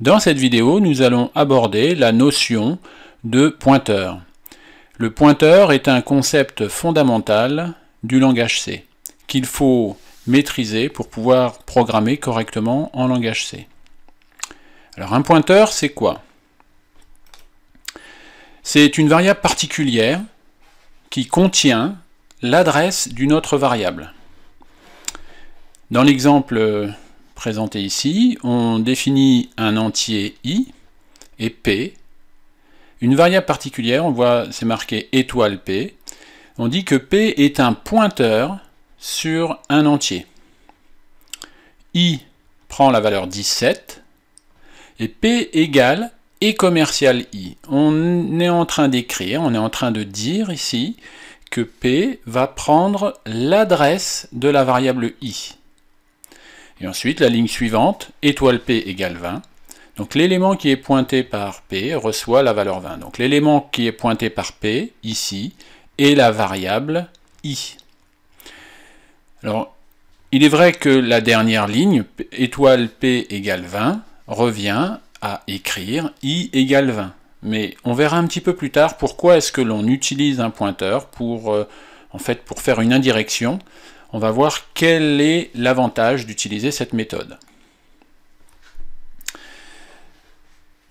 Dans cette vidéo, nous allons aborder la notion de pointeur. Le pointeur est un concept fondamental du langage C, qu'il faut maîtriser pour pouvoir programmer correctement en langage C. Alors un pointeur, c'est quoi? C'est une variable particulière qui contient l'adresse d'une autre variable. Dans l'exemple présenté ici, on définit un entier i et p, une variable particulière, on voit c'est marqué étoile p, on dit que p est un pointeur sur un entier. I prend la valeur 17 et p égale et commercial i. On est en train d'écrire, on est en train de dire ici que p va prendre l'adresse de la variable i. Et ensuite, la ligne suivante, étoile p égale 20. Donc l'élément qui est pointé par p reçoit la valeur 20. Donc l'élément qui est pointé par p, ici, est la variable i. Alors, il est vrai que la dernière ligne, étoile p égale 20, revient à écrire i égale 20. Mais on verra un petit peu plus tard pourquoi est-ce que l'on utilise un pointeur pour faire une indirection. On va voir quel est l'avantage d'utiliser cette méthode.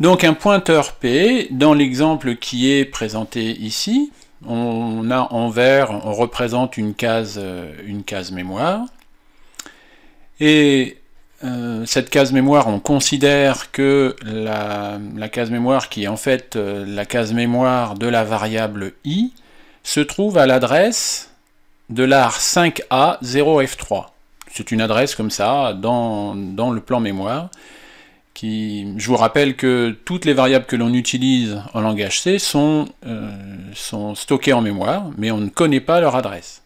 Donc un pointeur P, dans l'exemple qui est présenté ici, on a en vert, on représente une case mémoire. Et cette case mémoire, on considère que la case mémoire qui est en fait la case mémoire de la variable i se trouve à l'adresse de l'AR 5A0F3. C'est une adresse comme ça dans le plan mémoire. Je vous rappelle que toutes les variables que l'on utilise en langage C sont stockées en mémoire, mais on ne connaît pas leur adresse.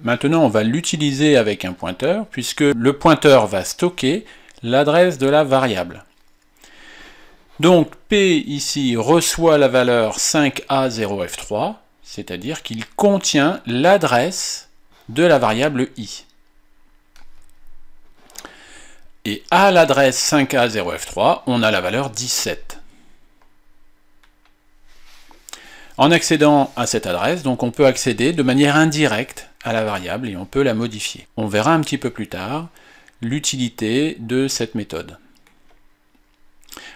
Maintenant, on va l'utiliser avec un pointeur, puisque le pointeur va stocker l'adresse de la variable. Donc, P ici reçoit la valeur 5A0F3, c'est-à-dire qu'il contient l'adresse de la variable i. Et à l'adresse 5A0F3, on a la valeur 17. En accédant à cette adresse, donc on peut accéder de manière indirecte à la variable et on peut la modifier. On verra un petit peu plus tard l'utilité de cette méthode.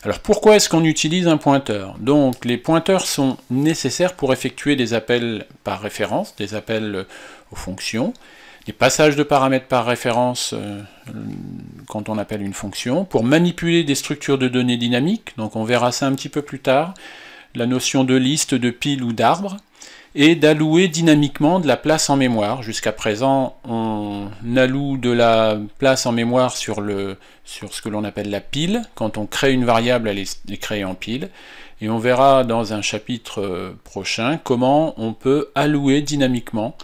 Alors pourquoi est-ce qu'on utilise un pointeur? Donc les pointeurs sont nécessaires pour effectuer des appels par référence, des appels aux fonctions, des passages de paramètres par référence quand on appelle une fonction, pour manipuler des structures de données dynamiques, donc on verra ça un petit peu plus tard, la notion de liste, de pile ou d'arbre, et d'allouer dynamiquement de la place en mémoire. Jusqu'à présent, on alloue de la place en mémoire sur ce que l'on appelle la pile. Quand on crée une variable, elle est créée en pile. Et on verra dans un chapitre prochain comment on peut allouer dynamiquement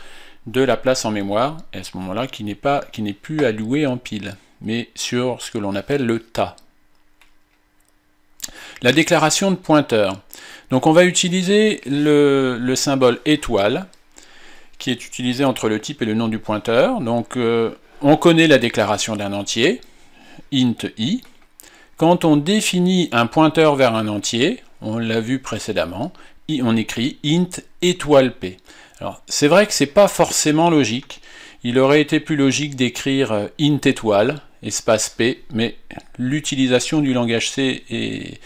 de la place en mémoire, et à ce moment-là, qui n'est plus allouée en pile, mais sur ce que l'on appelle le tas. La déclaration de pointeur. Donc on va utiliser le symbole étoile, qui est utilisé entre le type et le nom du pointeur. Donc on connaît la déclaration d'un entier, int i. Quand on définit un pointeur vers un entier, on l'a vu précédemment, on écrit int étoile p. Alors c'est vrai que c'est pas forcément logique. Il aurait été plus logique d'écrire int étoile, espace p, mais l'utilisation du langage C est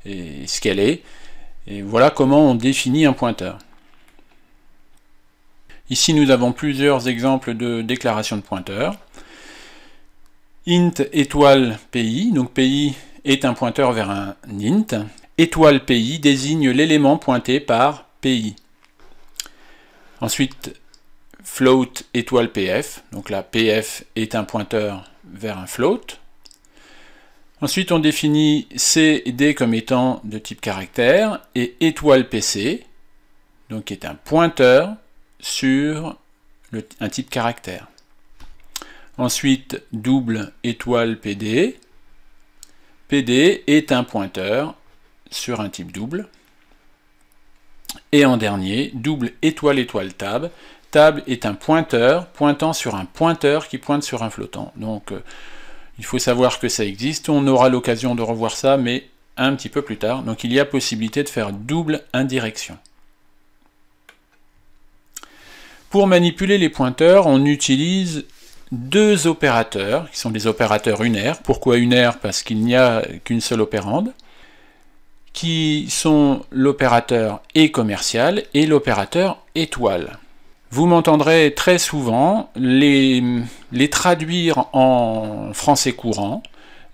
ce qu'elle est. Et voilà comment on définit un pointeur. Ici, nous avons plusieurs exemples de déclaration de pointeur. Int étoile pi, donc pi est un pointeur vers un int. Étoile pi désigne l'élément pointé par pi. Ensuite, float étoile pf, donc là pf est un pointeur vers un float. Ensuite, on définit C et D comme étant de type caractère, et étoile PC, donc qui est un pointeur sur un type caractère. Ensuite, double étoile PD. PD est un pointeur sur un type double. Et en dernier, double étoile étoile tab. Tab est un pointeur pointant sur un pointeur qui pointe sur un flottant. Donc, Il faut savoir que ça existe, on aura l'occasion de revoir ça, mais un petit peu plus tard. Donc il y a possibilité de faire double indirection. Pour manipuler les pointeurs, on utilise deux opérateurs, qui sont des opérateurs unaires. Pourquoi unaires? Parce qu'il n'y a qu'une seule opérande, qui sont l'opérateur et commercial et l'opérateur étoile. Vous m'entendrez très souvent les traduire en français courant,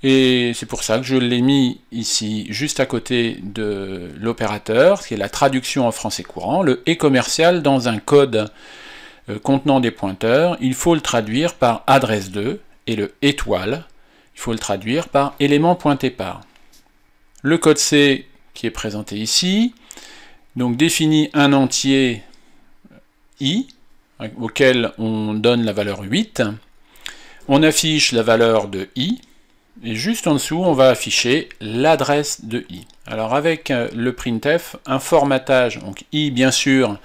et c'est pour ça que je l'ai mis ici juste à côté de l'opérateur, qui est la traduction en français courant. Le et commercial dans un code contenant des pointeurs, il faut le traduire par adresse 2, et le étoile, il faut le traduire par élément pointé par. Le code C qui est présenté ici, donc définit un entier i, auquel on donne la valeur 8, on affiche la valeur de i, et juste en dessous on va afficher l'adresse de i. Alors avec le printf, un formatage, donc i bien sûr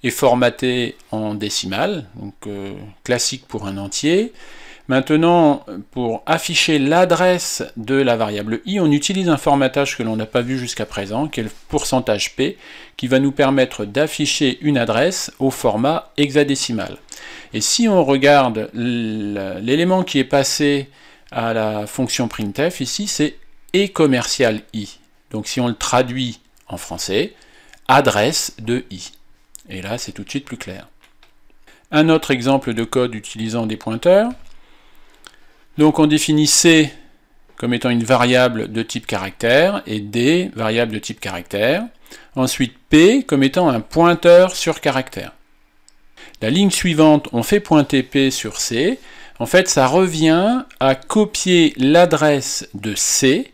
est formaté en décimale, donc classique pour un entier. Maintenant, pour afficher l'adresse de la variable i, on utilise un formatage que l'on n'a pas vu jusqu'à présent, qui est le pourcentage %p, qui va nous permettre d'afficher une adresse au format hexadécimal. Et si on regarde l'élément qui est passé à la fonction printf, ici c'est et commercial i. Donc si on le traduit en français, adresse de i. Et là, c'est tout de suite plus clair. Un autre exemple de code utilisant des pointeurs. Donc on définit C comme étant une variable de type caractère et D, variable de type caractère. Ensuite P comme étant un pointeur sur caractère. La ligne suivante, on fait pointer P sur C. En fait, ça revient à copier l'adresse de C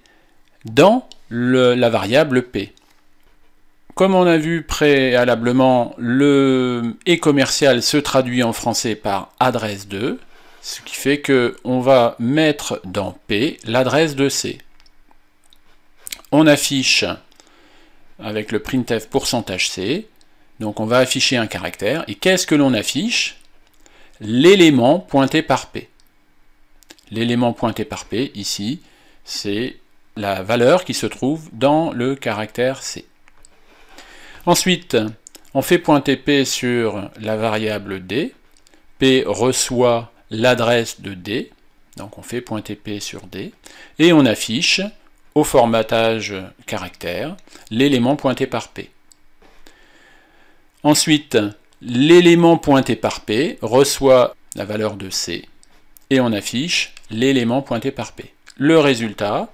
dans la variable P. Comme on a vu préalablement, le et commercial se traduit en français par adresse 2. Ce qui fait qu'on va mettre dans P l'adresse de C. On affiche avec le printf pourcentage %C, donc on va afficher un caractère. Et qu'est-ce que l'on affiche? L'élément pointé par P. L'élément pointé par P, ici, c'est la valeur qui se trouve dans le caractère C. Ensuite, on fait pointer P sur la variable D. P reçoit l'adresse de D, donc on fait pointer P sur D, et on affiche au formatage caractère l'élément pointé par P. Ensuite, l'élément pointé par P reçoit la valeur de C, et on affiche l'élément pointé par P. Le résultat,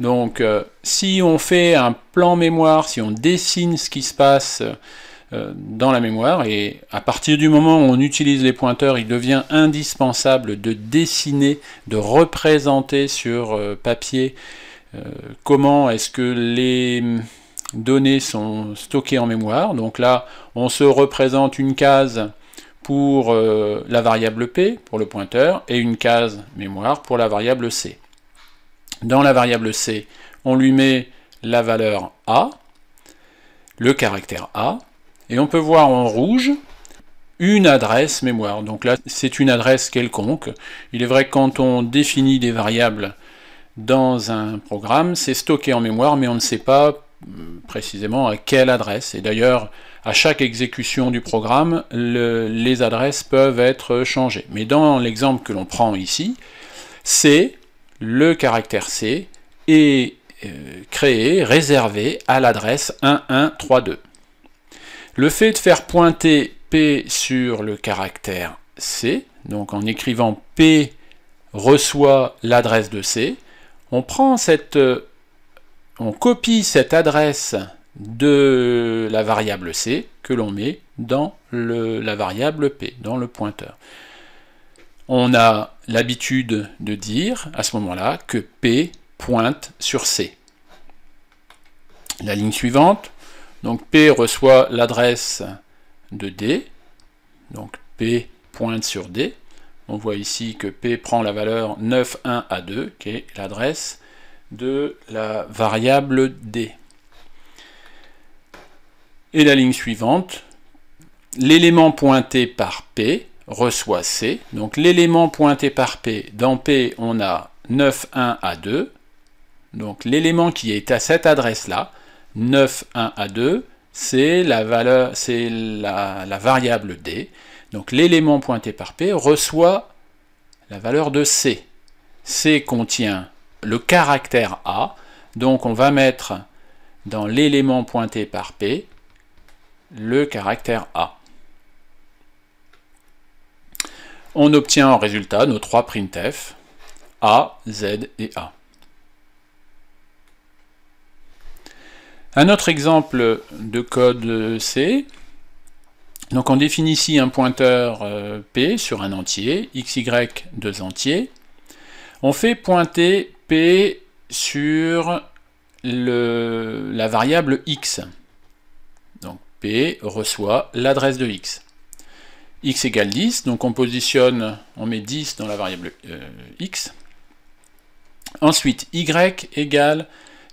donc si on fait un plan mémoire, si on dessine ce qui se passe dans la mémoire, et à partir du moment où on utilise les pointeurs, il devient indispensable de dessiner, de représenter sur papier comment est-ce que les données sont stockées en mémoire. Donc là, on se représente une case pour la variable P, pour le pointeur, et une case mémoire pour la variable C. Dans la variable C, on lui met la valeur A, le caractère A, et on peut voir en rouge une adresse mémoire. Donc là, c'est une adresse quelconque. Il est vrai que quand on définit des variables dans un programme, c'est stocké en mémoire, mais on ne sait pas précisément à quelle adresse. Et d'ailleurs, à chaque exécution du programme, les adresses peuvent être changées. Mais dans l'exemple que l'on prend ici, C, le caractère C, est créé, réservé à l'adresse 1132. Le fait de faire pointer P sur le caractère C, donc en écrivant P reçoit l'adresse de C, on copie cette adresse de la variable C que l'on met dans la variable P, dans le pointeur. On a l'habitude de dire à ce moment-là que P pointe sur C. La ligne suivante, donc P reçoit l'adresse de D, donc P pointe sur D. On voit ici que P prend la valeur 91A2, qui est l'adresse de la variable D. Et la ligne suivante, l'élément pointé par P reçoit C. Donc l'élément pointé par P, dans P on a 91A2. Donc l'élément qui est à cette adresse-là, 91A2, c'est la valeur, c'est la variable D. Donc l'élément pointé par P reçoit la valeur de C. C contient le caractère A, donc on va mettre dans l'élément pointé par P le caractère A. On obtient en résultat nos trois printf, A, Z et A. Un autre exemple de code C, donc on définit ici un pointeur P sur un entier, xy deux entiers. On fait pointer P sur la variable x. Donc P reçoit l'adresse de x. X égale 10, donc on met 10 dans la variable x. Ensuite, y égale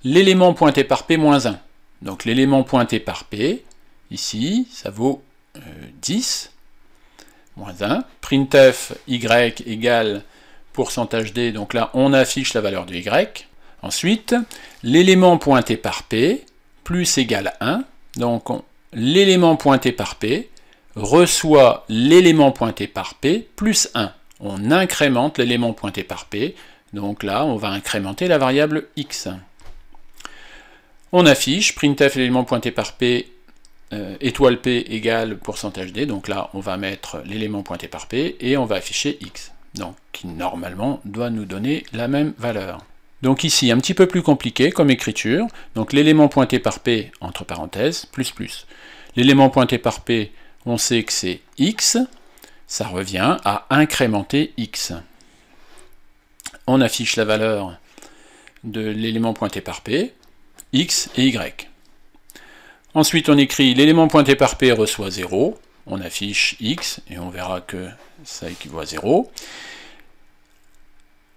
l'élément pointé par P moins 1. Donc l'élément pointé par P, ici, ça vaut 10, moins 1. Printf y égale pourcentage D, donc là on affiche la valeur de y. Ensuite, l'élément pointé par P, plus égale 1. Donc l'élément pointé par P reçoit l'élément pointé par P plus 1. On incrémente l'élément pointé par P, donc là on va incrémenter la variable x. On affiche printf l'élément pointé par P, étoile P égale pourcentage D, donc là on va mettre l'élément pointé par P et on va afficher x, donc qui normalement doit nous donner la même valeur. Donc ici un petit peu plus compliqué comme écriture, donc l'élément pointé par P entre parenthèses, plus plus. L'élément pointé par P, on sait que c'est x, ça revient à incrémenter x. On affiche la valeur de l'élément pointé par P, x et y. Ensuite on écrit l'élément pointé par P reçoit 0, on affiche x et on verra que ça équivaut à 0.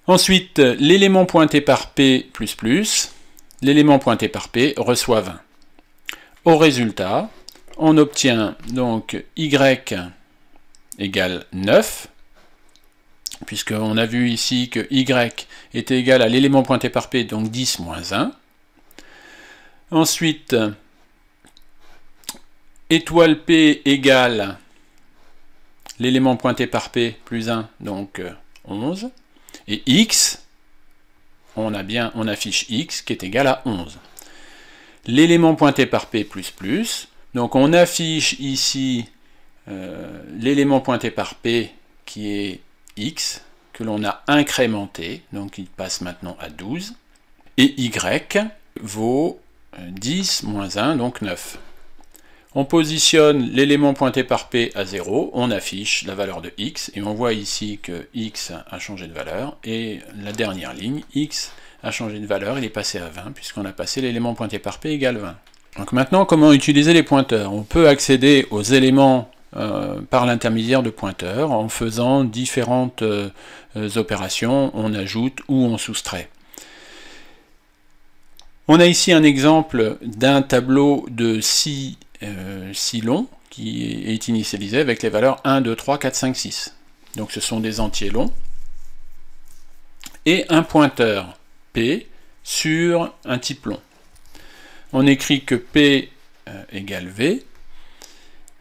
Ensuite l'élément pointé par P plus plus, l'élément pointé par P reçoit 20. Au résultat, on obtient donc y égale 9, puisqu'on a vu ici que y était égal à l'élément pointé par P, donc 10 moins 1. Ensuite, étoile P égale l'élément pointé par P plus 1, donc 11. Et x, on affiche x qui est égal à 11. L'élément pointé par P plus plus, donc on affiche ici l'élément pointé par P qui est x, que l'on a incrémenté, donc il passe maintenant à 12. Et y vaut 10 moins 1, donc 9. On positionne l'élément pointé par P à 0, on affiche la valeur de x, et on voit ici que x a changé de valeur, et la dernière ligne, x a changé de valeur, il est passé à 20, puisqu'on a passé l'élément pointé par P égale 20. Donc maintenant, comment utiliser les pointeurs? On peut accéder aux éléments par l'intermédiaire de pointeurs, en faisant différentes opérations, on ajoute ou on soustrait. On a ici un exemple d'un tableau de 6 longs qui est initialisé avec les valeurs 1, 2, 3, 4, 5, 6. Donc ce sont des entiers longs. Et un pointeur P sur un type long. On écrit que P égale V.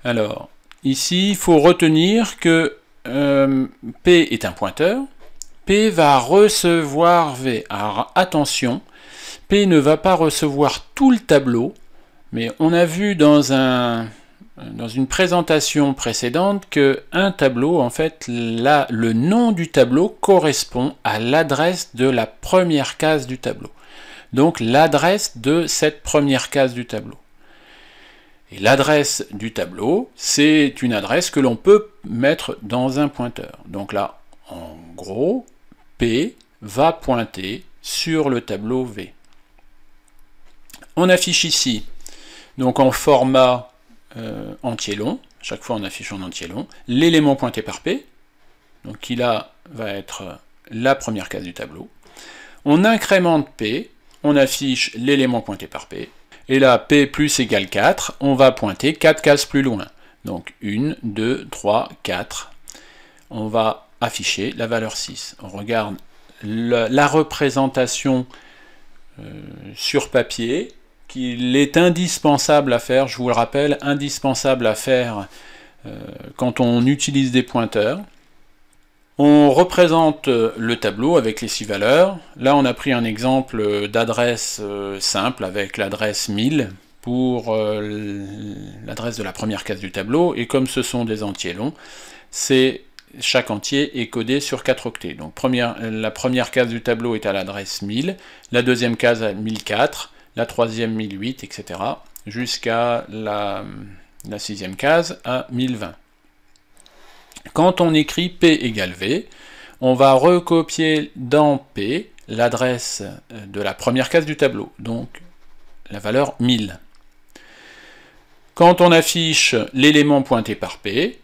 Alors, ici, il faut retenir que P est un pointeur. P va recevoir V. Alors attention, P ne va pas recevoir tout le tableau, mais on a vu dans une présentation précédente qu'un tableau, en fait, le nom du tableau correspond à l'adresse de la première case du tableau. Donc l'adresse de cette première case du tableau. Et l'adresse du tableau, c'est une adresse que l'on peut mettre dans un pointeur. Donc là, en gros, P va pointer sur le tableau V. On affiche ici, donc en format entier long, chaque fois on affiche en entier long, l'élément pointé par P, donc qui là va être la première case du tableau. On incrémente P, on affiche l'élément pointé par P, et là P plus égale 4, on va pointer 4 cases plus loin. Donc 1, 2, 3, 4. On va afficher la valeur 6. On regarde la représentation sur papier, qu'il est indispensable à faire, je vous le rappelle, indispensable à faire quand on utilise des pointeurs. On représente le tableau avec les 6 valeurs. Là, on a pris un exemple d'adresse simple avec l'adresse 1000 pour l'adresse de la première case du tableau. Et comme ce sont des entiers longs, chaque entier est codé sur 4 octets. Donc la première case du tableau est à l'adresse 1000, la deuxième case à 1004, la troisième 1008, etc. jusqu'à la 6e case à 1020. Quand on écrit P égale V, on va recopier dans P l'adresse de la première case du tableau, donc la valeur 1000. Quand on affiche l'élément pointé par P,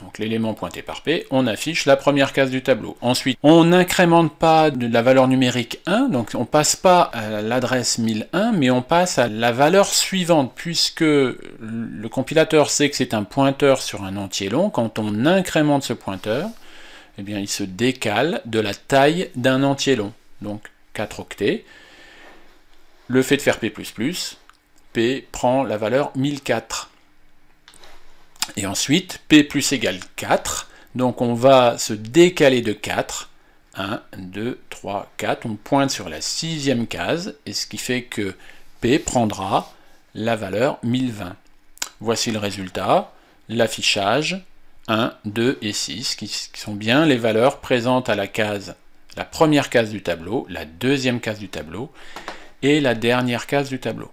donc l'élément pointé par P, on affiche la première case du tableau. Ensuite, on n'incrémente pas de la valeur numérique 1, donc on ne passe pas à l'adresse 1001, mais on passe à la valeur suivante, puisque le compilateur sait que c'est un pointeur sur un entier long. Quand on incrémente ce pointeur, eh bien, il se décale de la taille d'un entier long, donc 4 octets. Le fait de faire P++, P prend la valeur 1004. Et ensuite, P plus égale 4, donc on va se décaler de 4, 1, 2, 3, 4, on pointe sur la 6e case, et ce qui fait que P prendra la valeur 1020. Voici le résultat, l'affichage 1, 2 et 6, qui sont bien les valeurs présentes à la première case du tableau, la deuxième case du tableau, et la dernière case du tableau.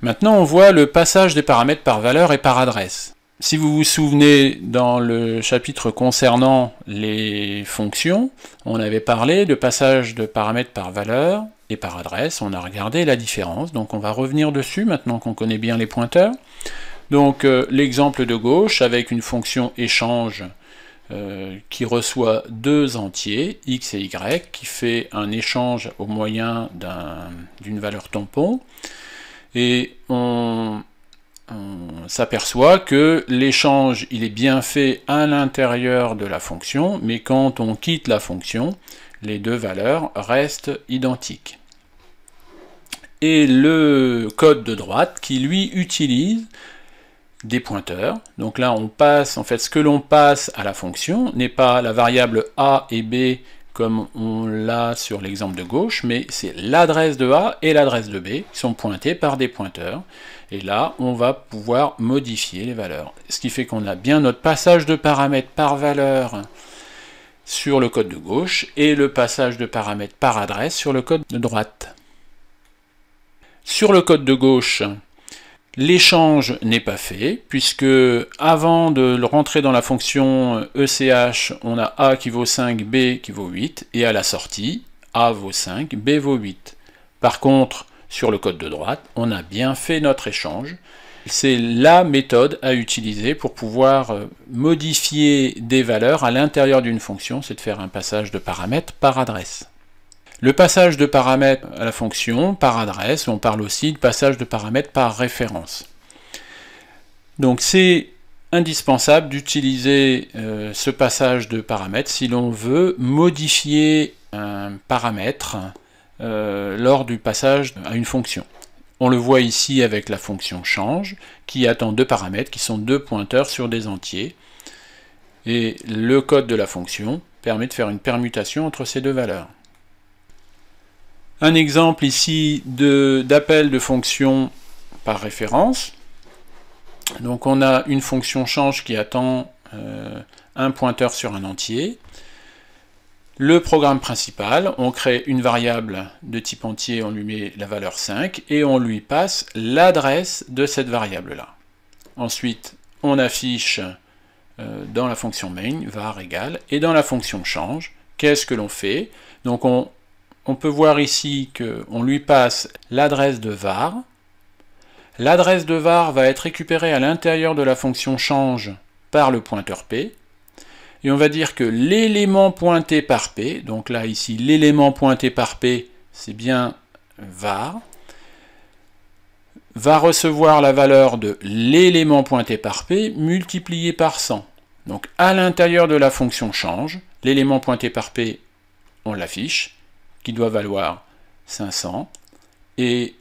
Maintenant, on voit le passage des paramètres par valeur et par adresse. Si vous vous souvenez, dans le chapitre concernant les fonctions, on avait parlé de passage de paramètres par valeur et par adresse. On a regardé la différence, donc on va revenir dessus maintenant qu'on connaît bien les pointeurs. Donc l'exemple de gauche avec une fonction échange qui reçoit 2 entiers, x et y, qui fait un échange au moyen d'une valeur tampon. Et on s'aperçoit que l'échange il est bien fait à l'intérieur de la fonction, mais quand on quitte la fonction, les 2 valeurs restent identiques. Et le code de droite qui lui utilise des pointeurs, donc là on passe, en fait ce que l'on passe à la fonction n'est pas la variable a et b comme on l'a sur l'exemple de gauche, mais c'est l'adresse de A et l'adresse de B qui sont pointées par des pointeurs. Et là, on va pouvoir modifier les valeurs. Ce qui fait qu'on a bien notre passage de paramètres par valeur sur le code de gauche et le passage de paramètres par adresse sur le code de droite. Sur le code de gauche, l'échange n'est pas fait, puisque avant de le rentrer dans la fonction ECH, on a A qui vaut 5, B qui vaut 8, et à la sortie, A vaut 5, B vaut 8. Par contre, sur le code de droite, on a bien fait notre échange. C'est la méthode à utiliser pour pouvoir modifier des valeurs à l'intérieur d'une fonction, c'est de faire un passage de paramètres par adresse. Le passage de paramètres à la fonction par adresse, on parle aussi de passage de paramètres par référence. Donc c'est indispensable d'utiliser ce passage de paramètres si l'on veut modifier un paramètre lors du passage à une fonction. On le voit ici avec la fonction change qui attend 2 paramètres qui sont 2 pointeurs sur des entiers. Et le code de la fonction permet de faire une permutation entre ces 2 valeurs. Un exemple ici d'appel de fonction par référence. Donc on a une fonction change qui attend un pointeur sur un entier. Le programme principal, on crée une variable de type entier, on lui met la valeur 5 et on lui passe l'adresse de cette variable-là. Ensuite, on affiche dans la fonction main var égale et dans la fonction change, qu'est-ce que l'on fait? Donc on peut voir ici qu'on lui passe l'adresse de var. L'adresse de var va être récupérée à l'intérieur de la fonction change par le pointeur P. Et on va dire que l'élément pointé par P, donc là ici l'élément pointé par P, c'est bien var, va recevoir la valeur de l'élément pointé par P multiplié par 100. Donc à l'intérieur de la fonction change, l'élément pointé par P, on l'affiche, qui doit valoir 500, et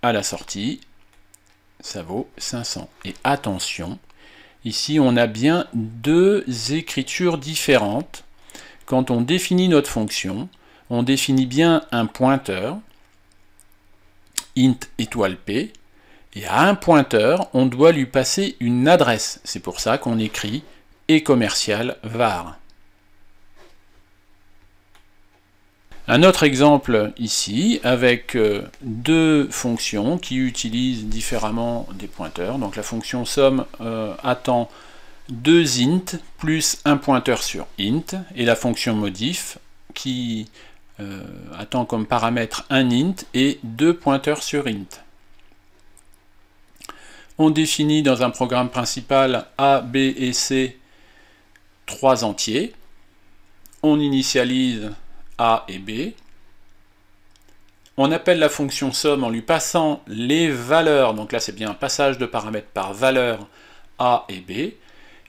à la sortie, ça vaut 500. Et attention, ici on a bien deux écritures différentes. Quand on définit notre fonction, on définit bien un pointeur, int étoile p, et à un pointeur, on doit lui passer une adresse. C'est pour ça qu'on écrit ecommercial var. Un autre exemple ici, avec deux fonctions qui utilisent différemment des pointeurs. Donc la fonction somme attend deux int plus un pointeur sur int, et la fonction modif qui attend comme paramètre un int et deux pointeurs sur int. On définit dans un programme principal A, B et C trois entiers. On initialise A et B. On appelle la fonction somme en lui passant les valeurs, donc là c'est bien un passage de paramètres par valeur A et B,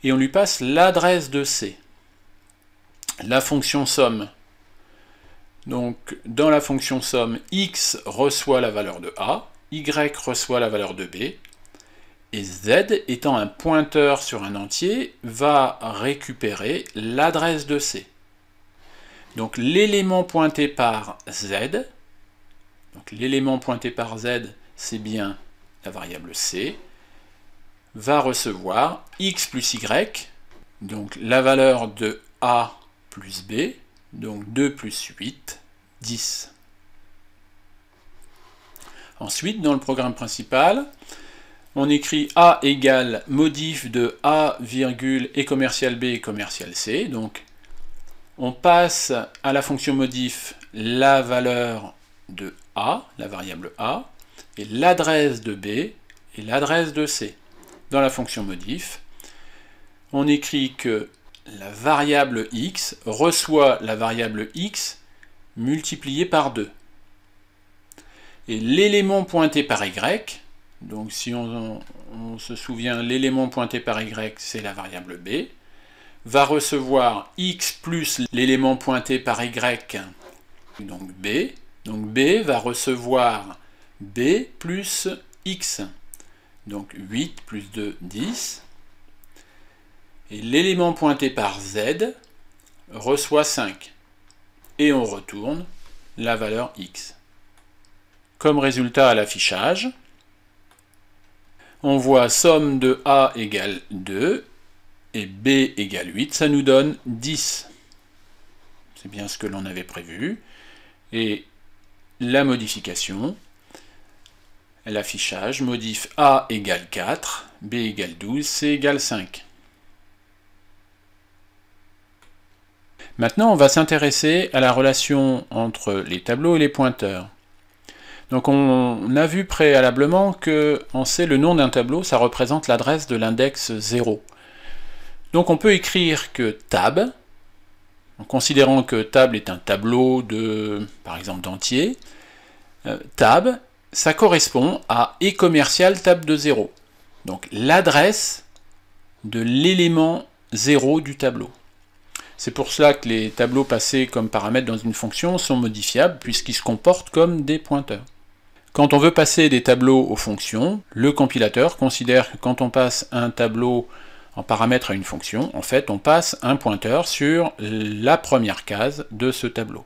et on lui passe l'adresse de C. La fonction somme, donc dans la fonction somme, X reçoit la valeur de A, Y reçoit la valeur de B, et Z, étant un pointeur sur un entier, va récupérer l'adresse de C. Donc l'élément pointé par Z, c'est bien la variable C, va recevoir X plus Y, donc la valeur de A plus B, donc 2 plus 8, 10. Ensuite, dans le programme principal, on écrit A égale modif de A, et commercial B et commercial C. Donc, on passe à la fonction modif la valeur de A, la variable A, et l'adresse de B et l'adresse de C. Dans la fonction modif, on écrit que la variable X reçoit la variable X multipliée par 2. Et l'élément pointé par Y, donc si on se souvient, l'élément pointé par Y, c'est la variable B, va recevoir X plus l'élément pointé par Y, donc B. Donc B va recevoir B plus X, donc 8 plus 2, 10. Et l'élément pointé par Z reçoit 5. Et on retourne la valeur X. Comme résultat à l'affichage, on voit somme de A égale 2 et B égale 8, ça nous donne 10. C'est bien ce que l'on avait prévu. Et la modification, l'affichage, modif A égale 4, B égale 12, C égale 5. Maintenant, on va s'intéresser à la relation entre les tableaux et les pointeurs. Donc on a vu préalablement que en C, le nom d'un tableau, ça représente l'adresse de l'index 0. Donc on peut écrire que tab, en considérant que table est un tableau de, par exemple, d'entiers, tab, ça correspond à ecommercial tab de 0. Donc l'adresse de l'élément 0 du tableau. C'est pour cela que les tableaux passés comme paramètres dans une fonction sont modifiables, puisqu'ils se comportent comme des pointeurs. Quand on veut passer des tableaux aux fonctions, le compilateur considère que quand on passe un tableau en paramètre à une fonction, en fait on passe un pointeur sur la première case de ce tableau.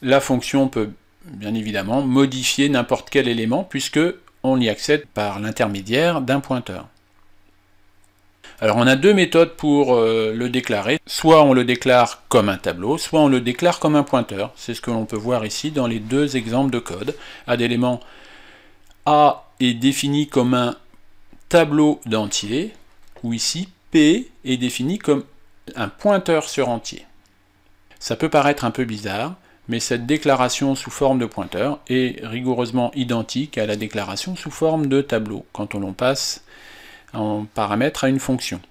La fonction peut bien évidemment modifier n'importe quel élément, puisque on y accède par l'intermédiaire d'un pointeur. Alors on a deux méthodes pour le déclarer. Soit on le déclare comme un tableau, soit on le déclare comme un pointeur. C'est ce que l'on peut voir ici dans les deux exemples de code. A d'éléments, A est défini comme un tableau d'entier, ou ici P est défini comme un pointeur sur entier. Ça peut paraître un peu bizarre, mais cette déclaration sous forme de pointeur est rigoureusement identique à la déclaration sous forme de tableau, quand on passe en paramètre à une fonction.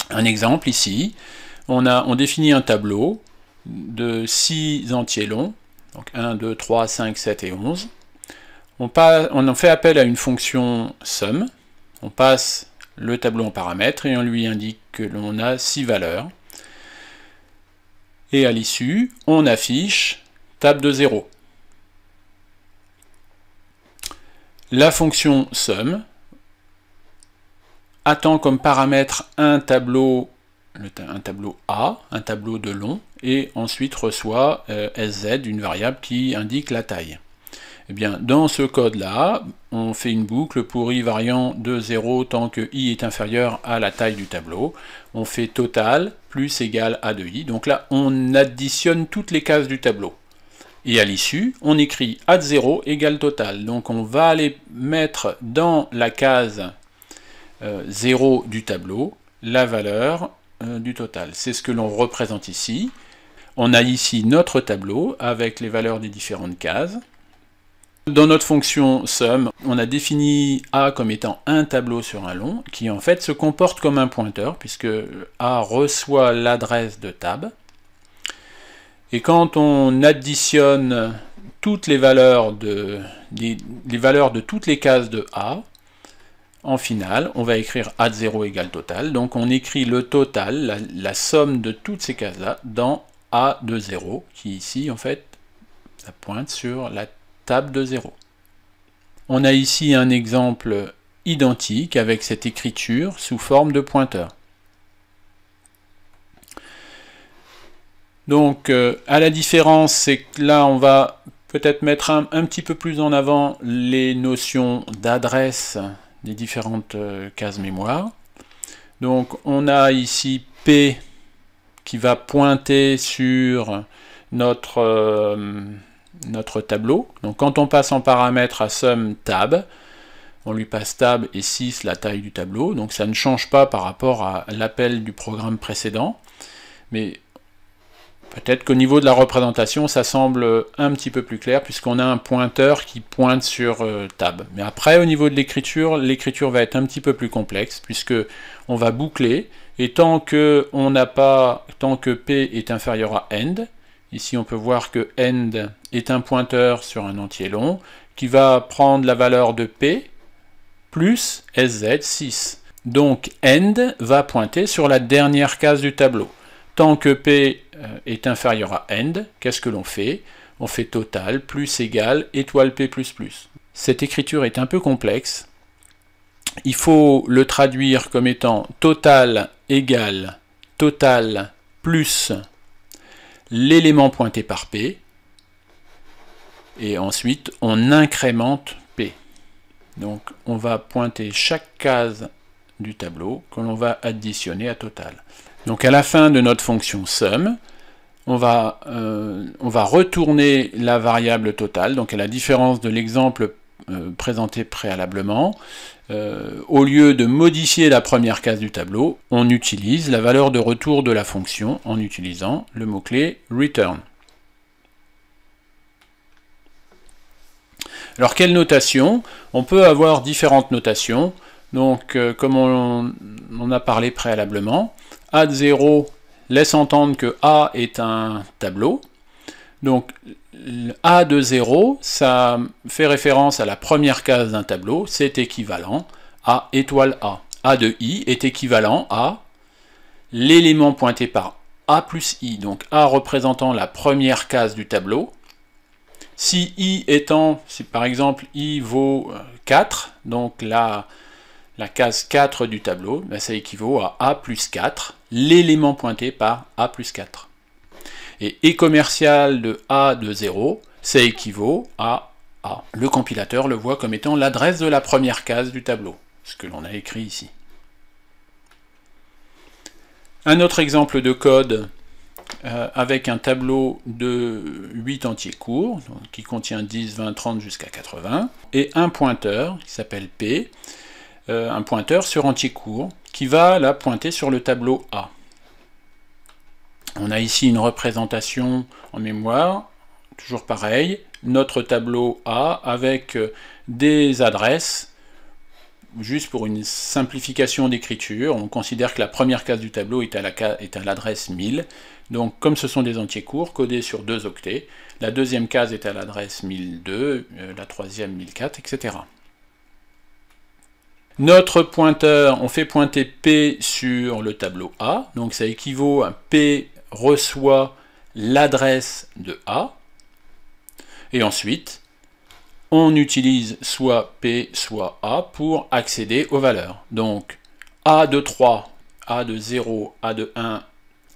Un exemple ici, on définit un tableau de 6 entiers longs, donc 1, 2, 3, 5, 7 et 11. On en fait appel à une fonction sum, on passe le tableau en paramètres et on lui indique que l'on a 6 valeurs. Et à l'issue, on affiche table de 0. La fonction sum attend comme paramètre un tableau A, un tableau de long, et ensuite reçoit sz, une variable qui indique la taille. Eh bien, dans ce code-là, on fait une boucle pour i variant de 0 tant que i est inférieur à la taille du tableau. On fait total plus égal à de i. Donc là, on additionne toutes les cases du tableau. Et à l'issue, on écrit add 0 égale total. Donc on va aller mettre dans la case 0 du tableau la valeur du total. C'est ce que l'on représente ici. On a ici notre tableau avec les valeurs des différentes cases. Dans notre fonction sum, on a défini A comme étant un tableau sur un long, qui en fait se comporte comme un pointeur, puisque A reçoit l'adresse de tab. Et quand on additionne toutes les valeurs de toutes les cases de A, en finale, on va écrire add 0 égale total. Donc on écrit le total, la somme de toutes ces cases-là, dans A de 0, qui ici, en fait, ça pointe sur la table de 0. On a ici un exemple identique avec cette écriture sous forme de pointeur. Donc, à la différence, c'est que là, on va peut-être mettre un petit peu plus en avant les notions d'adresse des différentes cases mémoire. Donc, on a ici P qui va pointer sur notre tableau. Donc quand on passe en paramètre à sum tab, on lui passe tab et 6 la taille du tableau, donc ça ne change pas par rapport à l'appel du programme précédent, mais peut-être qu'au niveau de la représentation, ça semble un petit peu plus clair, puisqu'on a un pointeur qui pointe sur tab. Mais après, au niveau de l'écriture va être un petit peu plus complexe, puisque on va boucler, et tant que P est inférieur à end, ici on peut voir que end est un pointeur sur un entier long, qui va prendre la valeur de P plus sz6. Donc end va pointer sur la dernière case du tableau. Tant que P est inférieur à end, qu'est-ce que l'on fait? On fait total plus égal étoile P++. Cette écriture est un peu complexe. Il faut le traduire comme étant total égale total plus l'élément pointé par P, et ensuite on incrémente P. Donc on va pointer chaque case du tableau que l'on va additionner à total. Donc à la fin de notre fonction sum, on va retourner la variable totale, donc à la différence de l'exemple présenté préalablement, au lieu de modifier la première case du tableau, on utilise la valeur de retour de la fonction en utilisant le mot-clé return. Alors quelle notation? On peut avoir différentes notations, donc comme on a parlé préalablement, add 0 laisse entendre que A est un tableau, donc A de 0, ça fait référence à la première case d'un tableau, c'est équivalent à étoile A. A de I est équivalent à l'élément pointé par A plus I, donc A représentant la première case du tableau. Si I étant, si par exemple I vaut 4, donc la case 4 du tableau, ben ça équivaut à A plus 4, l'élément pointé par A plus 4. Et commercial de A de 0, ça équivaut à A. Le compilateur le voit comme étant l'adresse de la première case du tableau, ce que l'on a écrit ici. Un autre exemple de code avec un tableau de 8 entiers courts, qui contient 10, 20, 30 jusqu'à 80, et un pointeur qui s'appelle P, un pointeur sur entier court, qui va là pointer sur le tableau A. On a ici une représentation en mémoire, toujours pareil, notre tableau A avec des adresses, juste pour une simplification d'écriture. On considère que la première case du tableau est à l'adresse 1000, donc comme ce sont des entiers courts codés sur 2 octets, la deuxième case est à l'adresse 1002, la troisième 1004, etc. Notre pointeur, on fait pointer P sur le tableau A, donc ça équivaut à P reçoit l'adresse de A, et ensuite, on utilise soit P, soit A pour accéder aux valeurs. Donc, A de 3, A de 0, A de 1,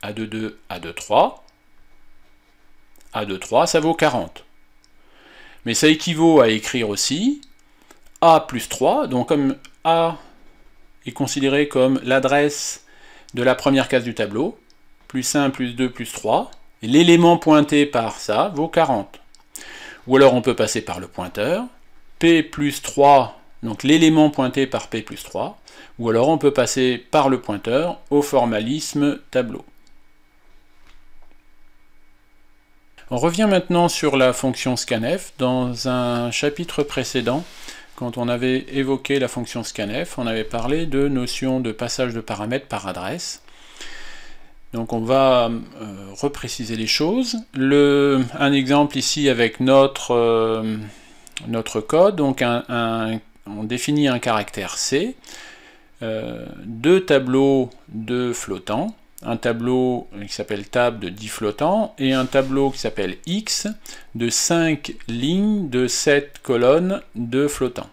A de 2, A de 3. A de 3, ça vaut 40. Mais ça équivaut à écrire aussi A plus 3, donc comme A est considéré comme l'adresse de la première case du tableau, plus 1, plus 2, plus 3, l'élément pointé par ça vaut 40. Ou alors on peut passer par le pointeur, P plus 3, donc l'élément pointé par P plus 3, ou alors on peut passer par le pointeur au formalisme tableau. On revient maintenant sur la fonction scanf. Dans un chapitre précédent, quand on avait évoqué la fonction scanf, on avait parlé de notion de passage de paramètres par adresse. Donc on va repréciser les choses. Un exemple ici avec notre code, donc on définit un caractère C, deux tableaux de flottants, un tableau qui s'appelle tab de 10 flottants et un tableau qui s'appelle X de 5 lignes de 7 colonnes de flottants.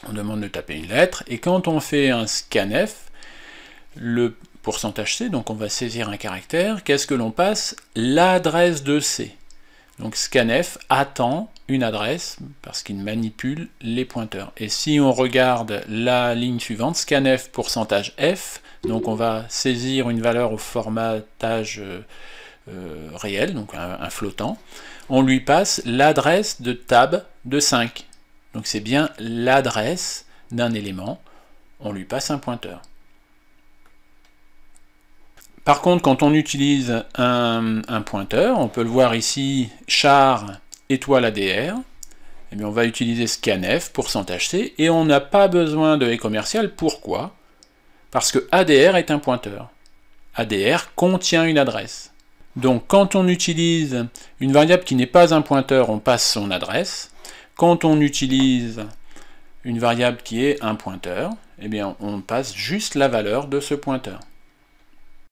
On demande de taper une lettre et quand on fait un scanf, le pourcentage C, donc on va saisir un caractère, qu'est-ce que l'on passe? L'adresse de C. Donc scanf attend une adresse parce qu'il manipule les pointeurs. Et si on regarde la ligne suivante, scanf pourcentage F, donc on va saisir une valeur au formatage réel, donc un flottant, on lui passe l'adresse de tab de 5. Donc c'est bien l'adresse d'un élément, on lui passe un pointeur. Par contre, quand on utilise un pointeur, on peut le voir ici, char étoile ADR, et bien on va utiliser scanf, pourcentage C, et on n'a pas besoin de commercial. Pourquoi? Parce que ADR est un pointeur. ADR contient une adresse. Donc quand on utilise une variable qui n'est pas un pointeur, on passe son adresse. Quand on utilise une variable qui est un pointeur, eh bien on passe juste la valeur de ce pointeur.